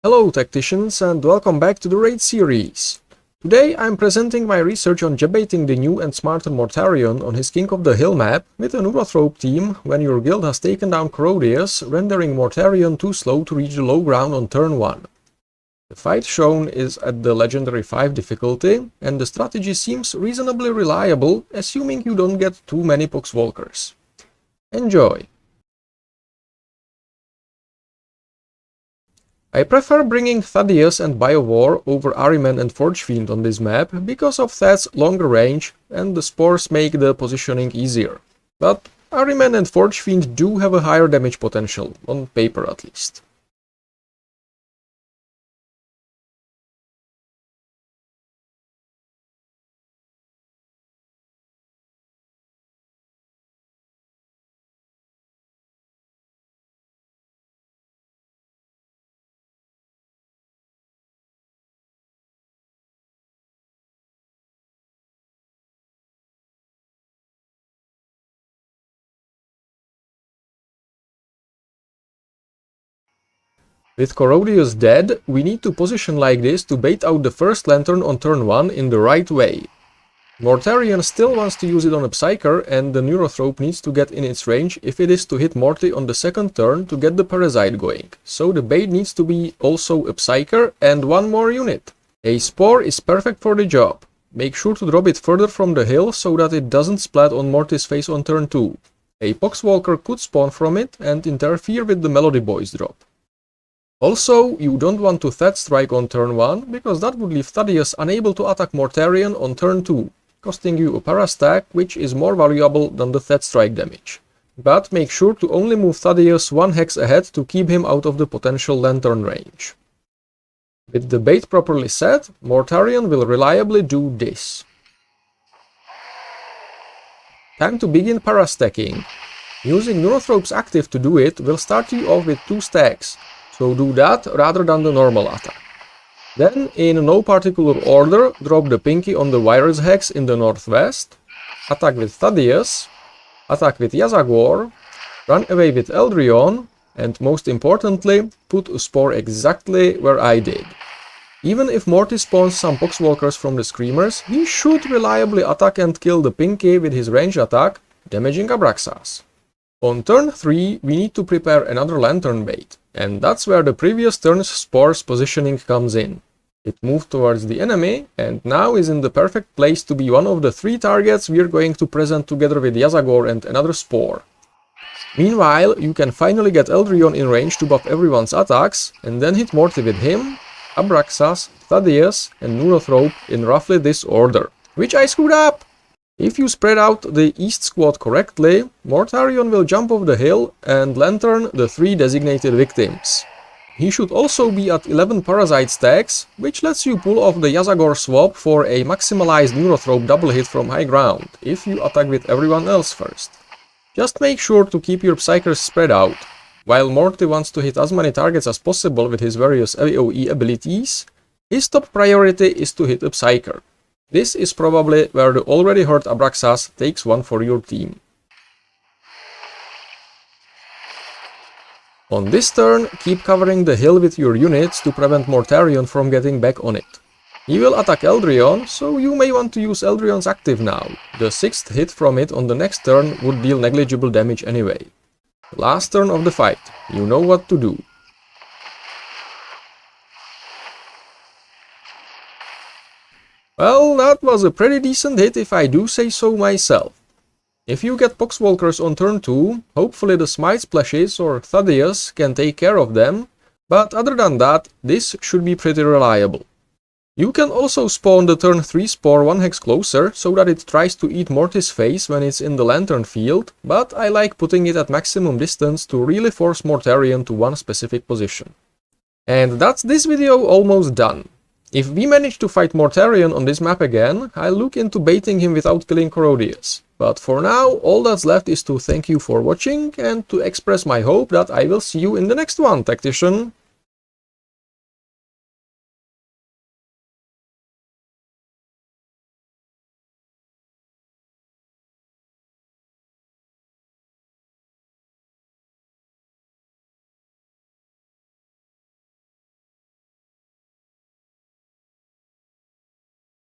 Hello Tacticians and welcome back to the Raid series. Today I'm presenting my research on jebaiting the new and smarter Mortarion on his King of the Hill map with a Neurothrope team when your guild has taken down Corrodius, rendering Mortarion too slow to reach the low ground on turn 1. The fight shown is at the Legendary 5 difficulty and the strategy seems reasonably reliable, assuming you don't get too many Poxwalkers. Enjoy! I prefer bringing Thaddeus and Biowar over Ahriman and Forgefiend on this map because of Thad's longer range and the spores make the positioning easier. But Ahriman and Forgefiend do have a higher damage potential, on paper at least. With Corrodius dead, we need to position like this to bait out the first lantern on turn 1 in the right way. Mortarion still wants to use it on a Psyker and the Neurothrope needs to get in its range if it is to hit Morty on the second turn to get the Parasite going, so the bait needs to be also a Psyker and one more unit. A Spore is perfect for the job. Make sure to drop it further from the hill so that it doesn't splat on Morty's face on turn 2. A Poxwalker could spawn from it and interfere with the Melody Boys drop. Also, you don't want to Thad strike on turn 1, because that would leave Thaddeus unable to attack Mortarion on turn 2, costing you a para stack, which is more valuable than the Thad strike damage. But make sure to only move Thaddeus 1 hex ahead to keep him out of the potential lantern range. With the bait properly set, Mortarion will reliably do this. Time to begin para stacking. Using Neurothrope's active to do it will start you off with 2 stacks. So do that rather than the normal attack. Then, in no particular order, drop the Pinky on the Virus Hex in the northwest, attack with Thaddeus, attack with Yazagor, run away with Eldrion, and most importantly, put a Spore exactly where I did. Even if Morty spawns some Poxwalkers from the Screamers, he should reliably attack and kill the Pinky with his range attack, damaging Abraxas. On turn 3, we need to prepare another Lantern bait. And that's where the previous turn's Spore's positioning comes in. It moved towards the enemy and now is in the perfect place to be one of the 3 targets we're going to present together with Yazagor and another Spore. Meanwhile, you can finally get Eldrion in range to buff everyone's attacks and then hit Morty with him, Abraxas, Thaddeus and Neurothrope in roughly this order, which I screwed up! If you spread out the east squad correctly, Mortarion will jump off the hill and lantern the 3 designated victims. He should also be at 11 Parasite stacks, which lets you pull off the Yazagor swap for a maximalized Neurothrope double hit from high ground, if you attack with everyone else first. Just make sure to keep your Psykers spread out. While Morty wants to hit as many targets as possible with his various AoE abilities, his top priority is to hit a Psyker. This is probably where the already hurt Abraxas takes one for your team. On this turn, keep covering the hill with your units to prevent Mortarion from getting back on it. He will attack Eldrion, so you may want to use Eldrion's active now. The 6th hit from it on the next turn would deal negligible damage anyway. Last turn of the fight, you know what to do. Well, that was a pretty decent hit if I do say so myself. If you get Poxwalkers on turn 2, hopefully the Smite Splashes or Thaddeus can take care of them, but other than that, this should be pretty reliable. You can also spawn the turn 3 Spore 1 hex closer, so that it tries to eat Morty's face when it's in the lantern field, but I like putting it at maximum distance to really force Mortarion to one specific position. And that's this video almost done. If we manage to fight Mortarion on this map again, I'll look into baiting him without killing Corrodius. But for now, all that's left is to thank you for watching and to express my hope that I will see you in the next one, Tactician.